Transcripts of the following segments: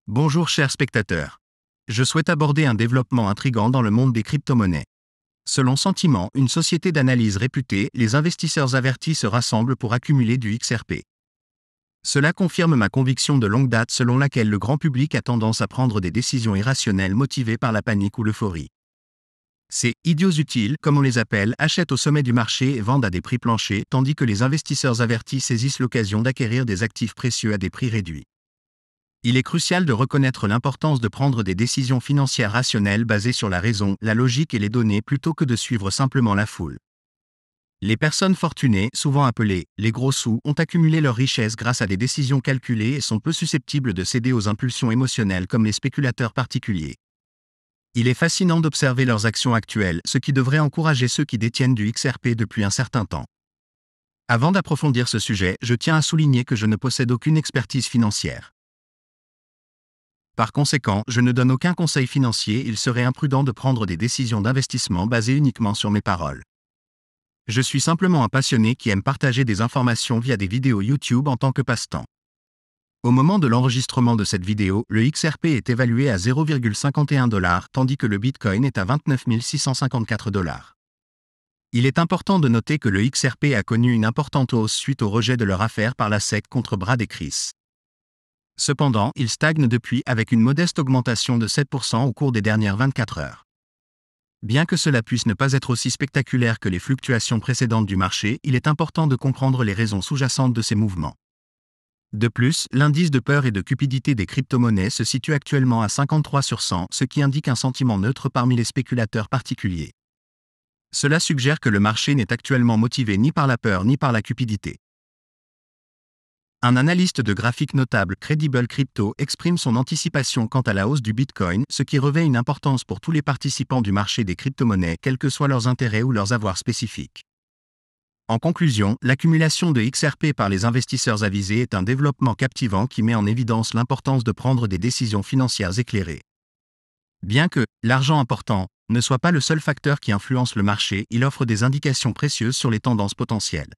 Bonjour chers spectateurs. Je souhaite aborder un développement intrigant dans le monde des crypto-monnaies. Selon Sentiment, une société d'analyse réputée, les investisseurs avertis se rassemblent pour accumuler du XRP. Cela confirme ma conviction de longue date selon laquelle le grand public a tendance à prendre des décisions irrationnelles motivées par la panique ou l'euphorie. Ces « idiots utiles », comme on les appelle, achètent au sommet du marché et vendent à des prix planchers, tandis que les investisseurs avertis saisissent l'occasion d'acquérir des actifs précieux à des prix réduits. Il est crucial de reconnaître l'importance de prendre des décisions financières rationnelles basées sur la raison, la logique et les données plutôt que de suivre simplement la foule. Les personnes fortunées, souvent appelées les gros sous, ont accumulé leur richesse grâce à des décisions calculées et sont peu susceptibles de céder aux impulsions émotionnelles comme les spéculateurs particuliers. Il est fascinant d'observer leurs actions actuelles, ce qui devrait encourager ceux qui détiennent du XRP depuis un certain temps. Avant d'approfondir ce sujet, je tiens à souligner que je ne possède aucune expertise financière. Par conséquent, je ne donne aucun conseil financier, il serait imprudent de prendre des décisions d'investissement basées uniquement sur mes paroles. Je suis simplement un passionné qui aime partager des informations via des vidéos YouTube en tant que passe-temps. Au moment de l'enregistrement de cette vidéo, le XRP est évalué à 0,51 $, tandis que le Bitcoin est à 29 654 $. Il est important de noter que le XRP a connu une importante hausse suite au rejet de leur affaire par la SEC contre Brad et Chris. Cependant, il stagne depuis avec une modeste augmentation de 7% au cours des dernières 24 heures. Bien que cela puisse ne pas être aussi spectaculaire que les fluctuations précédentes du marché, il est important de comprendre les raisons sous-jacentes de ces mouvements. De plus, l'indice de peur et de cupidité des crypto-monnaies se situe actuellement à 53 sur 100, ce qui indique un sentiment neutre parmi les spéculateurs particuliers. Cela suggère que le marché n'est actuellement motivé ni par la peur ni par la cupidité. Un analyste de graphique notable, Credible Crypto, exprime son anticipation quant à la hausse du Bitcoin, ce qui revêt une importance pour tous les participants du marché des crypto-monnaies, quels que soient leurs intérêts ou leurs avoirs spécifiques. En conclusion, l'accumulation de XRP par les investisseurs avisés est un développement captivant qui met en évidence l'importance de prendre des décisions financières éclairées. Bien que l'argent important ne soit pas le seul facteur qui influence le marché, il offre des indications précieuses sur les tendances potentielles.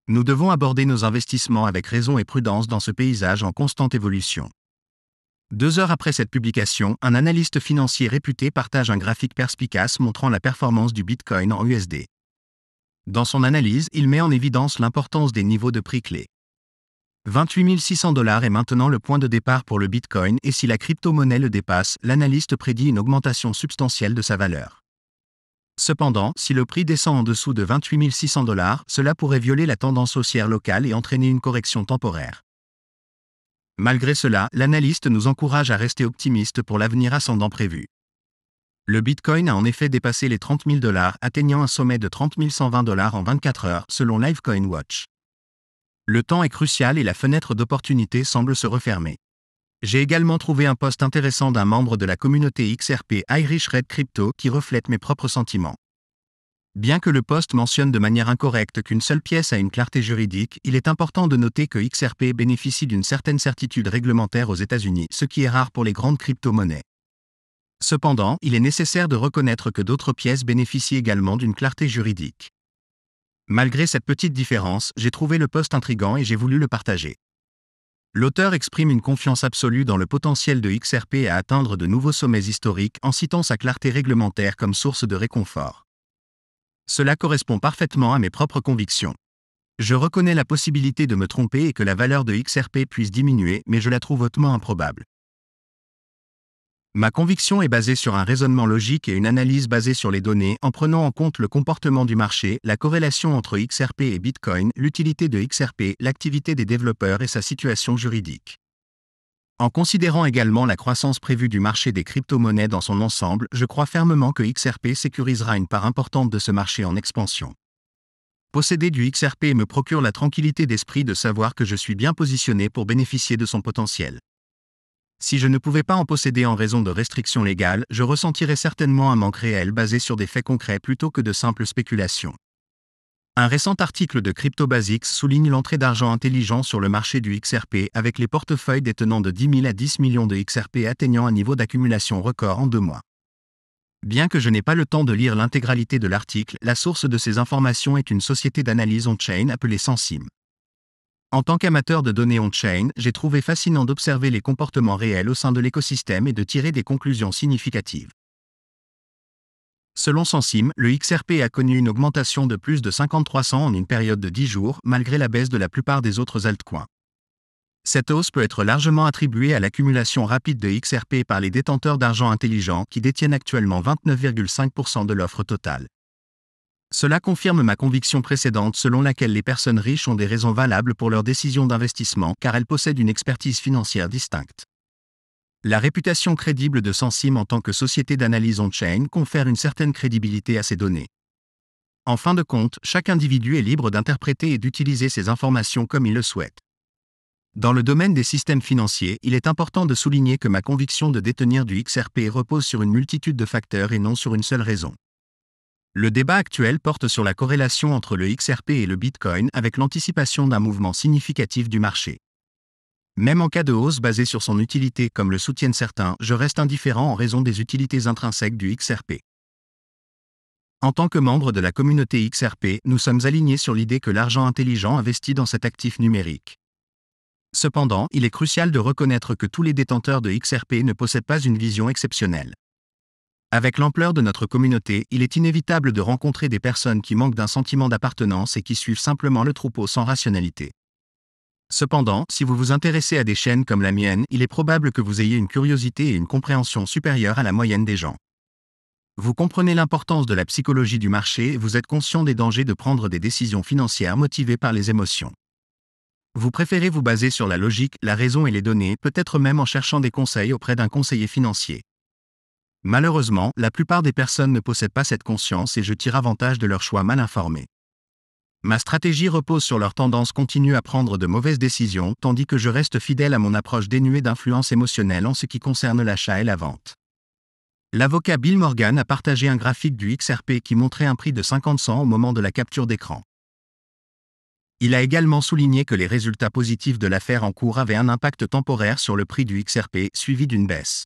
Nous devons aborder nos investissements avec raison et prudence dans ce paysage en constante évolution. 2 heures après cette publication, un analyste financier réputé partage un graphique perspicace montrant la performance du Bitcoin en USD. Dans son analyse, il met en évidence l'importance des niveaux de prix clés. 28 600 $ est maintenant le point de départ pour le Bitcoin et si la crypto-monnaie le dépasse, l'analyste prédit une augmentation substantielle de sa valeur. Cependant, si le prix descend en dessous de 28 600 $, cela pourrait violer la tendance haussière locale et entraîner une correction temporaire. Malgré cela, l'analyste nous encourage à rester optimiste pour l'avenir ascendant prévu. Le Bitcoin a en effet dépassé les 30 000 $, atteignant un sommet de 30 120 $ en 24 heures, selon Livecoin Watch. Le temps est crucial et la fenêtre d'opportunité semble se refermer. J'ai également trouvé un post intéressant d'un membre de la communauté XRP Irish Red Crypto qui reflète mes propres sentiments. Bien que le post mentionne de manière incorrecte qu'une seule pièce a une clarté juridique, il est important de noter que XRP bénéficie d'une certaine certitude réglementaire aux États-Unis, ce qui est rare pour les grandes crypto-monnaies. Cependant, il est nécessaire de reconnaître que d'autres pièces bénéficient également d'une clarté juridique. Malgré cette petite différence, j'ai trouvé le post intrigant et j'ai voulu le partager. L'auteur exprime une confiance absolue dans le potentiel de XRP à atteindre de nouveaux sommets historiques en citant sa clarté réglementaire comme source de réconfort. Cela correspond parfaitement à mes propres convictions. Je reconnais la possibilité de me tromper et que la valeur de XRP puisse diminuer, mais je la trouve hautement improbable. Ma conviction est basée sur un raisonnement logique et une analyse basée sur les données en prenant en compte le comportement du marché, la corrélation entre XRP et Bitcoin, l'utilité de XRP, l'activité des développeurs et sa situation juridique. En considérant également la croissance prévue du marché des crypto-monnaies dans son ensemble, je crois fermement que XRP sécurisera une part importante de ce marché en expansion. Posséder du XRP me procure la tranquillité d'esprit de savoir que je suis bien positionné pour bénéficier de son potentiel. Si je ne pouvais pas en posséder en raison de restrictions légales, je ressentirais certainement un manque réel basé sur des faits concrets plutôt que de simples spéculations. Un récent article de CryptoBasics souligne l'entrée d'argent intelligent sur le marché du XRP avec les portefeuilles détenant de 10 000 à 10 millions de XRP atteignant un niveau d'accumulation record en 2 mois. Bien que je n'ai pas le temps de lire l'intégralité de l'article, la source de ces informations est une société d'analyse on-chain appelée Sensim. En tant qu'amateur de données on-chain, j'ai trouvé fascinant d'observer les comportements réels au sein de l'écosystème et de tirer des conclusions significatives. Selon Sensim, le XRP a connu une augmentation de plus de 53% en une période de 10 jours, malgré la baisse de la plupart des autres altcoins. Cette hausse peut être largement attribuée à l'accumulation rapide de XRP par les détenteurs d'argent intelligent qui détiennent actuellement 29,5% de l'offre totale. Cela confirme ma conviction précédente selon laquelle les personnes riches ont des raisons valables pour leurs décisions d'investissement car elles possèdent une expertise financière distincte. La réputation crédible de Sensim en tant que société d'analyse on-chain confère une certaine crédibilité à ces données. En fin de compte, chaque individu est libre d'interpréter et d'utiliser ces informations comme il le souhaite. Dans le domaine des systèmes financiers, il est important de souligner que ma conviction de détenir du XRP repose sur une multitude de facteurs et non sur une seule raison. Le débat actuel porte sur la corrélation entre le XRP et le Bitcoin avec l'anticipation d'un mouvement significatif du marché. Même en cas de hausse basée sur son utilité comme le soutiennent certains, je reste indifférent en raison des utilités intrinsèques du XRP. En tant que membre de la communauté XRP, nous sommes alignés sur l'idée que l'argent intelligent investit dans cet actif numérique. Cependant, il est crucial de reconnaître que tous les détenteurs de XRP ne possèdent pas une vision exceptionnelle. Avec l'ampleur de notre communauté, il est inévitable de rencontrer des personnes qui manquent d'un sentiment d'appartenance et qui suivent simplement le troupeau sans rationalité. Cependant, si vous vous intéressez à des chaînes comme la mienne, il est probable que vous ayez une curiosité et une compréhension supérieure à la moyenne des gens. Vous comprenez l'importance de la psychologie du marché et vous êtes conscient des dangers de prendre des décisions financières motivées par les émotions. Vous préférez vous baser sur la logique, la raison et les données, peut-être même en cherchant des conseils auprès d'un conseiller financier. Malheureusement, la plupart des personnes ne possèdent pas cette conscience et je tire avantage de leurs choix mal informés. Ma stratégie repose sur leur tendance continue à prendre de mauvaises décisions, tandis que je reste fidèle à mon approche dénuée d'influence émotionnelle en ce qui concerne l'achat et la vente. L'avocat Bill Morgan a partagé un graphique du XRP qui montrait un prix de 50 cents au moment de la capture d'écran. Il a également souligné que les résultats positifs de l'affaire en cours avaient un impact temporaire sur le prix du XRP, suivi d'une baisse.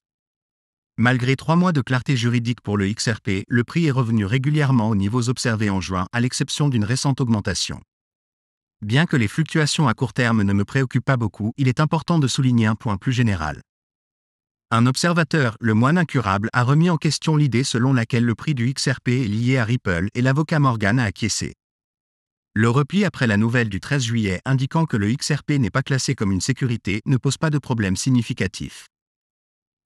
Malgré 3 mois de clarté juridique pour le XRP, le prix est revenu régulièrement aux niveaux observés en juin, à l'exception d'une récente augmentation. Bien que les fluctuations à court terme ne me préoccupent pas beaucoup, il est important de souligner un point plus général. Un observateur, le moine incurable, a remis en question l'idée selon laquelle le prix du XRP est lié à Ripple et l'avocat Morgan a acquiescé. Le repli après la nouvelle du 13 juillet indiquant que le XRP n'est pas classé comme une sécurité ne pose pas de problème significatif.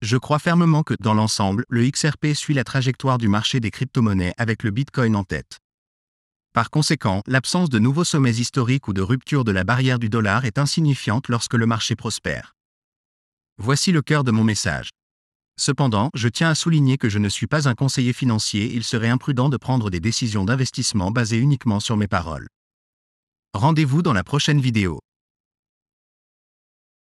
Je crois fermement que, dans l'ensemble, le XRP suit la trajectoire du marché des crypto-monnaies avec le Bitcoin en tête. Par conséquent, l'absence de nouveaux sommets historiques ou de rupture de la barrière du dollar est insignifiante lorsque le marché prospère. Voici le cœur de mon message. Cependant, je tiens à souligner que je ne suis pas un conseiller financier, il serait imprudent de prendre des décisions d'investissement basées uniquement sur mes paroles. Rendez-vous dans la prochaine vidéo.